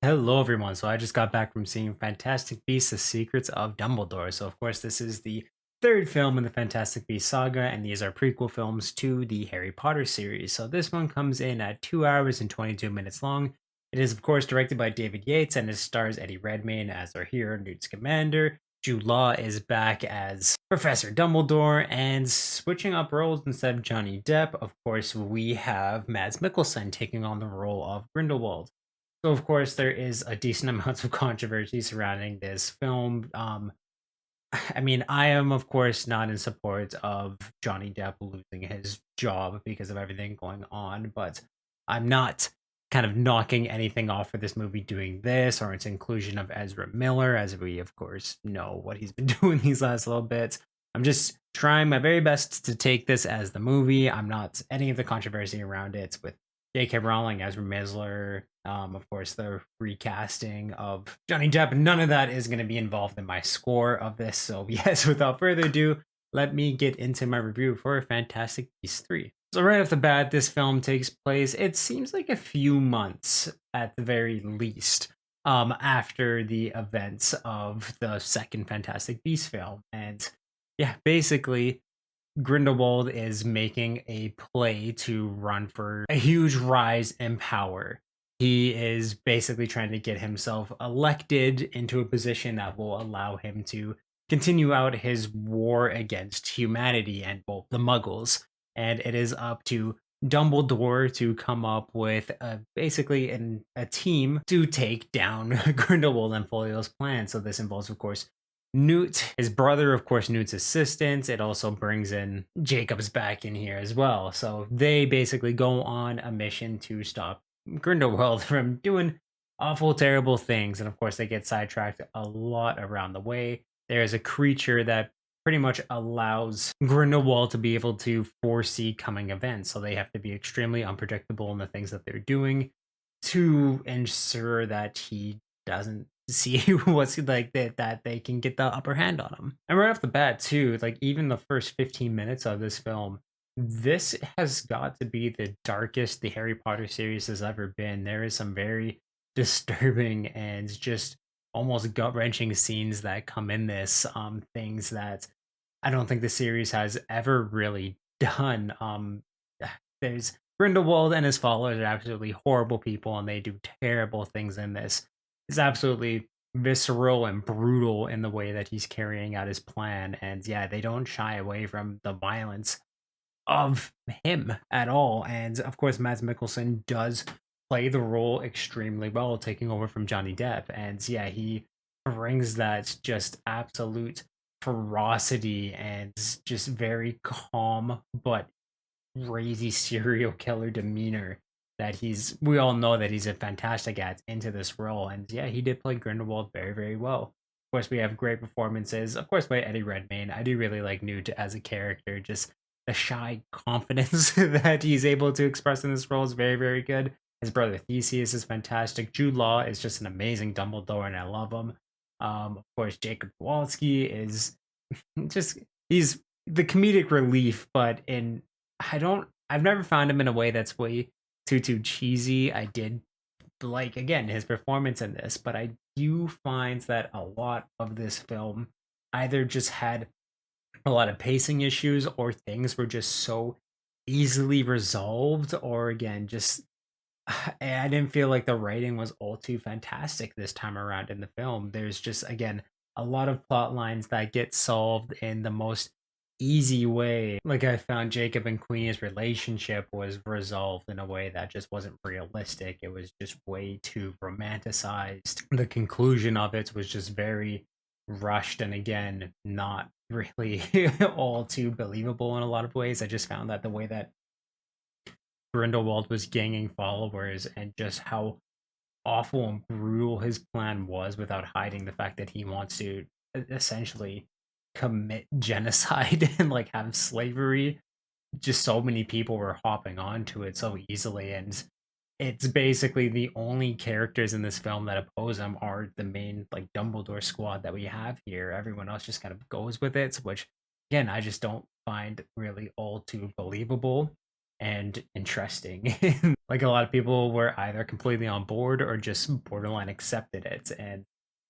Hello, everyone. So I just got back from seeing Fantastic Beasts: The Secrets of Dumbledore. So, of course, this is the third film in the Fantastic Beasts saga, and these are prequel films to the Harry Potter series. So this one comes in at 2 hours and 22 minutes long. It is, of course, directed by David Yates, and it stars Eddie Redmayne as our hero, Newt Scamander. Jude Law is back as Professor Dumbledore, and switching up roles instead of Johnny Depp, of course, we have Mads Mikkelsen taking on the role of Grindelwald. So, of course, there is a decent amount of controversy surrounding this film. I mean, I am, of course, not in support of Johnny Depp losing his job because of everything going on, but I'm not kind of knocking anything off for this movie doing this or its inclusion of Ezra Miller, as we, of course, know what he's been doing these last little bits. I'm just trying my very best to take this as the movie. I'm not any of the controversy around it with J.K. Rowling, Ezra Miller, of course, the recasting of Johnny Depp. None of that is going to be involved in my score of this. So, yes, without further ado, let me get into my review for Fantastic Beasts 3. So, right off the bat, this film takes place, it seems like a few months at the very least, after the events of the second Fantastic Beasts film. And yeah, basically, Grindelwald is making a play to run for a huge rise in power. He is basically trying to get himself elected into a position that will allow him to continue out his war against humanity and both the Muggles. And it is up to Dumbledore to come up with basically a team to take down Grindelwald and Folio's plan. So this involves, of course, Newt, his brother, of course, Newt's assistant. It also brings in Jacob's back in here as well. So they basically go on a mission to stop Grindelwald from doing awful, terrible things. And of course, they get sidetracked a lot around the way. There's a creature that pretty much allows Grindelwald to be able to foresee coming events. So they have to be extremely unpredictable in the things that they're doing to ensure that he doesn't see what's like that they can get the upper hand on him. And right off the bat, too, like even the first 15 minutes of this film, this has got to be the darkest the Harry Potter series has ever been. There is some very disturbing and just almost gut wrenching scenes that come in this. Things that I don't think the series has ever really done. There's Grindelwald and his followers are absolutely horrible people, and they do terrible things in this. It's absolutely visceral and brutal in the way that he's carrying out his plan. And yeah, they don't shy away from the violence of him at all. And of course, Mads Mikkelsen does play the role extremely well, taking over from Johnny Depp. And yeah, he brings that just absolute ferocity and just very calm but crazy serial killer demeanor that we all know that he's a fantastic at into this role. And yeah, he did play Grindelwald very, very well. Of course, we have great performances, of course, by Eddie Redmayne. I do really like Newt as a character. Just the shy confidence that he's able to express in this role is very, very good. His brother Theseus is fantastic. Jude Law is just an amazing Dumbledore, and I love him. Of course, Jacob Kowalski is just he's the comedic relief, but in I've never found him in a way that's way too cheesy. I did like again his performance in this, but I do find that a lot of this film either just had a lot of pacing issues or things were just so easily resolved, or again just I didn't feel like the writing was all too fantastic this time around in the film. There's just again a lot of plot lines that get solved in the most easy way. Like I found Jacob and Queenie's relationship was resolved in a way that just wasn't realistic. It was just way too romanticized. The conclusion of it was just very rushed and again not really all too believable in a lot of ways. I just found that the way that Grindelwald was gaining followers and just how awful and brutal his plan was without hiding the fact that he wants to essentially commit genocide and like have slavery. Just so many people were hopping onto it so easily, and it's basically the only characters in this film that oppose him are the main like Dumbledore squad that we have here. Everyone else just kind of goes with it, which again I just don't find really all too believable. and interesting. Like a lot of people were either completely on board or just borderline accepted it. And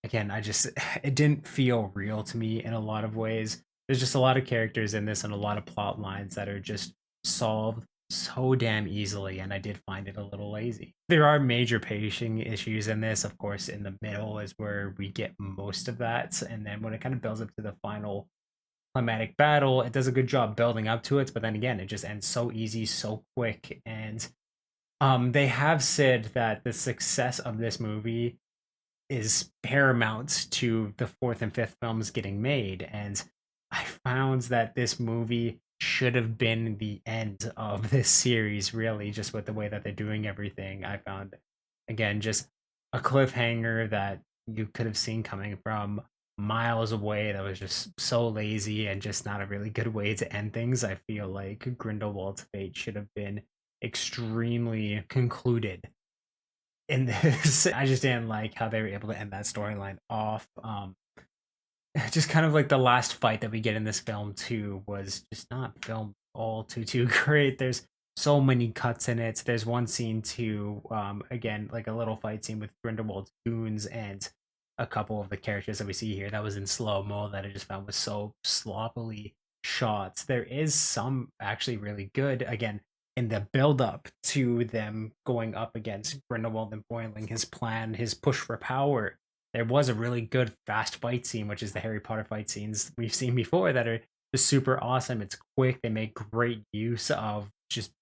again, I just it didn't feel real to me in a lot of ways. There's just a lot of characters in this and a lot of plot lines that are just solved so damn easily, and I did find it a little lazy. There are major pacing issues in this. Of course, in the middle is where we get most of that, and then when it kind of builds up to the final climatic battle, it does a good job building up to it, but then again, it just ends so easy, so quick. And they have said that the success of this movie is paramount to the fourth and fifth films getting made. And I found that this movie should have been the end of this series, really, just with the way that they're doing everything. I found, again, just a cliffhanger that you could have seen coming from miles away that was just so lazy and just not a really good way to end things. I feel like Grindelwald's fate should have been extremely concluded in this. I just didn't like how they were able to end that storyline off. Just kind of like the last fight that we get in this film too was just not filmed all too great. There's so many cuts in it. There's one scene too, again, like a little fight scene with Grindelwald's goons and a couple of the characters that we see here that was in slow-mo that I just found was so sloppily shot. There is some actually really good, again, in the build up to them going up against Grindelwald and foiling his plan, his push for power. There was a really good fast fight scene, which is the Harry Potter fight scenes we've seen before that are just super awesome. It's quick. They make great use of just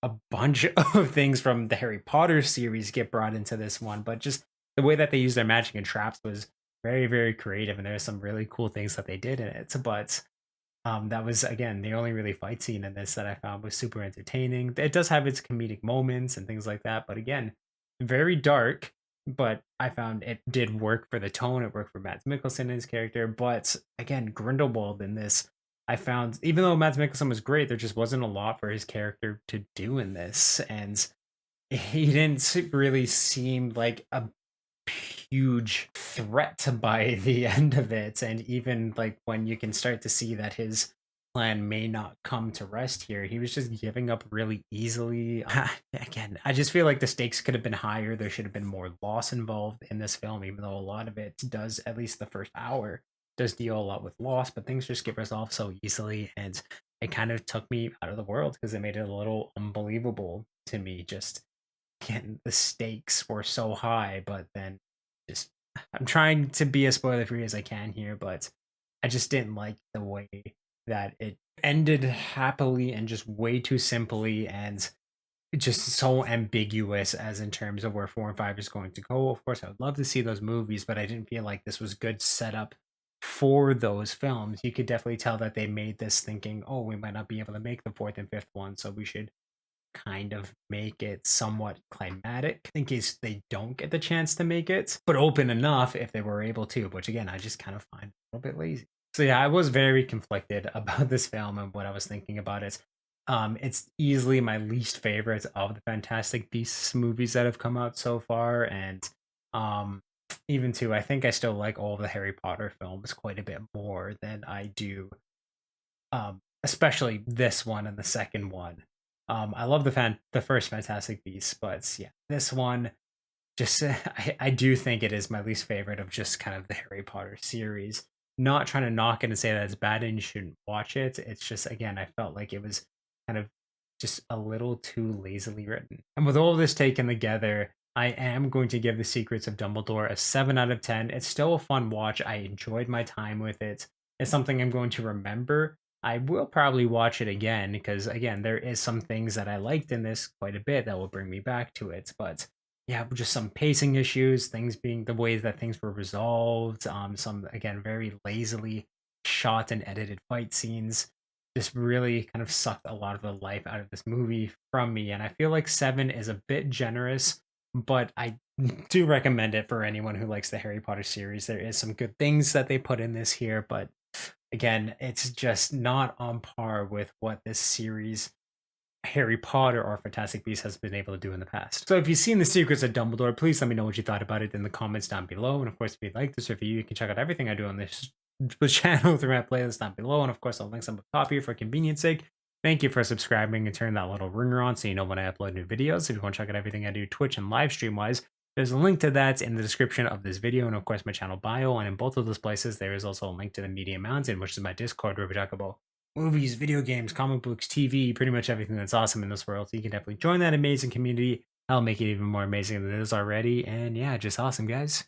a bunch of things from the Harry Potter series get brought into this one, but just the way that they use their magic and traps was very creative, and there's some really cool things that they did in it. But that was again the only really fight scene in this that I found was super entertaining. It does have its comedic moments and things like that, but again, very dark. But I found it did work for the tone. It worked for Mads Mikkelsen and his character. But again, Grindelwald in this, I found even though Mads Mikkelsen was great, there just wasn't a lot for his character to do in this, and he didn't really seem like a huge threat by the end of it. And even like when you can start to see that his plan may not come to rest here, he was just giving up really easily. Again, I just feel like the stakes could have been higher. There should have been more loss involved in this film, even though a lot of it does, at least the first hour, does deal a lot with loss, but things just get resolved so easily. And it kind of took me out of the world because it made it a little unbelievable to me. Just again, the stakes were so high, but then just I'm trying to be as spoiler free as I can here, but I just didn't like the way that it ended happily and just way too simply and just so ambiguous as in terms of where 4 and 5 is going to go. Of course, I would love to see those movies, but I didn't feel like this was good setup for those films. You could definitely tell that they made this thinking, oh, we might not be able to make the fourth and fifth one, so we should kind of make it somewhat climatic in case they don't get the chance to make it, but open enough if they were able to, which again, I just kind of find a little bit lazy. So yeah, I was very conflicted about this film and what I was thinking about it. It's easily my least favorite of the Fantastic Beasts movies that have come out so far, and um, even too, I think I still like all of the Harry Potter films quite a bit more than I do, especially this one and the second one. I love the first Fantastic Beasts, but yeah, this one just I do think it is my least favorite of just kind of the Harry Potter series. Not trying to knock it and say that it's bad and you shouldn't watch it. It's just again, I felt like it was kind of just a little too lazily written. And with all this taken together, I am going to give The Secrets of Dumbledore a 7 out of 10. It's still a fun watch. I enjoyed my time with it. It's something I'm going to remember. I will probably watch it again because again, there is some things that I liked in this quite a bit that will bring me back to it. But yeah, just some pacing issues, things being the ways that things were resolved, some again very lazily shot and edited fight scenes just really kind of sucked a lot of the life out of this movie from me. And I feel like 7 is a bit generous, but I do recommend it for anyone who likes the Harry Potter series. There is some good things that they put in this here, but again, it's just not on par with what this series, Harry Potter or Fantastic Beasts, has been able to do in the past. So if you've seen The Secrets of Dumbledore, please let me know what you thought about it in the comments down below. And of course, if you like this review, you can check out everything I do on this channel through my playlist down below. And of course, I'll link some up top here for convenience sake. Thank you for subscribing and turn that little ringer on so you know when I upload new videos. If you want to check out everything I do Twitch and live stream wise, there's a link to that in the description of this video and of course my channel bio. And in both of those places, there is also a link to the Media Mountain, which is my Discord where we talk about movies, video games, comic books, TV, pretty much everything that's awesome in this world. So you can definitely join that amazing community. I'll make it even more amazing than it is already. And yeah, just awesome, guys.